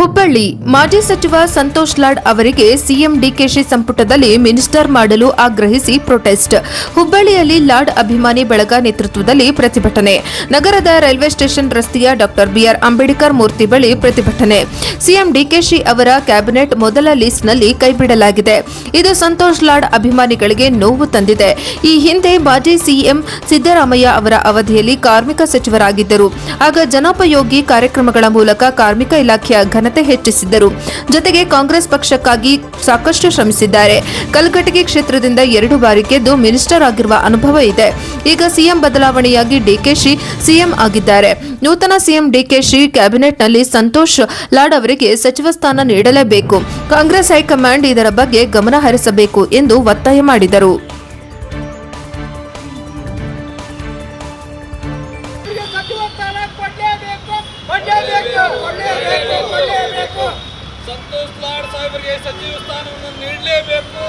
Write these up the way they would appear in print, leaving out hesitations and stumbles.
ಹುಬ್ಬಳ್ಳಿ ಮಾಜಿ ಸಚಿವ ಸಂತೋಷ್ ಲಾಡ್ ಅವರಿಗೆ ಸಿಎಂ ಡಿಕೆಶಿ ಸಂಪುಟದಲ್ಲಿ ಮಿನಿಸ್ಟರ್ ಮಾಡಲು ಆಗ್ರಹಿಸಿ ಪ್ರೊಟೆಸ್ಟ್. ಹುಬ್ಬಳ್ಳಿಯಲ್ಲಿ ಲಾಡ್ ಅಭಿಮಾನಿ ಬಳಗ ನೇತೃತ್ವದಲ್ಲಿ ಪ್ರತಿಭಟನೆ. ನಗರದ ರೈಲ್ವೆ ಸ್ಟೇಷನ್ ರಸ್ತೆಯ ಡಾಕ್ಟರ್ ಬಿಆರ್ ಅಂಬೇಡ್ಕರ್ ಮೂರ್ತಿ ಬಳಿ ಪ್ರತಿಭಟನೆ. ಸಿಎಂ ಡಿಕೆಶಿ ಅವರ ಕ್ಯಾಬಿನೆಟ್ ಮೊದಲ ಲಿಸ್ಟ್ನಲ್ಲಿ ಕೈಬಿಡಲಾಗಿದೆ. ಇದು ಸಂತೋಷ್ ಲಾಡ್ ಅಭಿಮಾನಿಗಳಿಗೆ ನೋವು ತಂದಿದೆ. ಈ ಹಿಂದೆ ಮಾಜಿ ಸಿಎಂ ಸಿದ್ದರಾಮಯ್ಯ ಅವರ ಅವಧಿಯಲ್ಲಿ ಕಾರ್ಮಿಕ ಸಚಿವರಾಗಿದ್ದರು. ಆಗ ಜನೋಪಯೋಗಿ ಕಾರ್ಯಕ್ರಮಗಳ ಮೂಲಕ ಕಾರ್ಮಿಕ ಇಲಾಖೆಯ ಘನತೆ ಹೆಚ್ಚಿಸಿದ್ದರು. ಜೊತೆಗೆ ಕಾಂಗ್ರೆಸ್ ಪಕ್ಷಕ್ಕಾಗಿ ಸಾಕಷ್ಟು ಶ್ರಮಿಸಿದ್ದಾರೆ. ಕಲಘಟಗಿ ಕ್ಷೇತ್ರದಿಂದ 2 ಬಾರಿ ಗೆದ್ದು ಮಿನಿಸ್ಟರ್ ಆಗಿರುವ ಅನುಭವ ಇದೆ. ಈಗ ಸಿಎಂ ಬದಲಾವಣೆಯಾಗಿ ಡಿಕೆಶಿ ಸಿಎಂ ಆಗಿದ್ದಾರೆ. ನೂತನ ಸಿಎಂ ಡಿಕೆಶಿ ಕ್ಯಾಬಿನೆಟ್ನಲ್ಲಿ ಸಂತೋಷ್ ಲಾಡ್ ಅವರಿಗೆ ಸಚಿವ ಸ್ಥಾನ ನೀಡಲೇಬೇಕು. ಕಾಂಗ್ರೆಸ್ ಹೈಕಮಾಂಡ್ ಇದರ ಬಗ್ಗೆ ಗಮನ ಹರಿಸಬೇಕು ಎಂದು ಒತ್ತಾಯ ಮಾಡಿದರು. ಸಂತೋಷ್ ಲಾಡ್ ಸಾಹೇಬರಿಗೆ ಸಚಿವ ಸ್ಥಾನವನ್ನು ನೀಡಲೇಬೇಕು.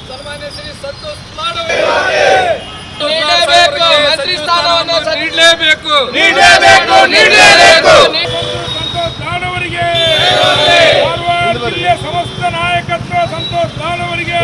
ಸನ್ಮಾನ್ಯ ಶ್ರೀ ಸಂತೋಷ್ ಲಾಡ್ ಅವರಿಗೆ ಮಂತ್ರಿ ಸ್ಥಾನವನ್ನು ನೀಡಲೇಬೇಕು. ಸಂತೋಷ್ ಲಾಡ್ ಅವರಿಗೆ ಜಿಲ್ಲೆಯ ಸಮಸ್ತ ನಾಯಕತ್ವ ಸಂತೋಷ್ ಲಾಡ್ ಅವರಿಗೆ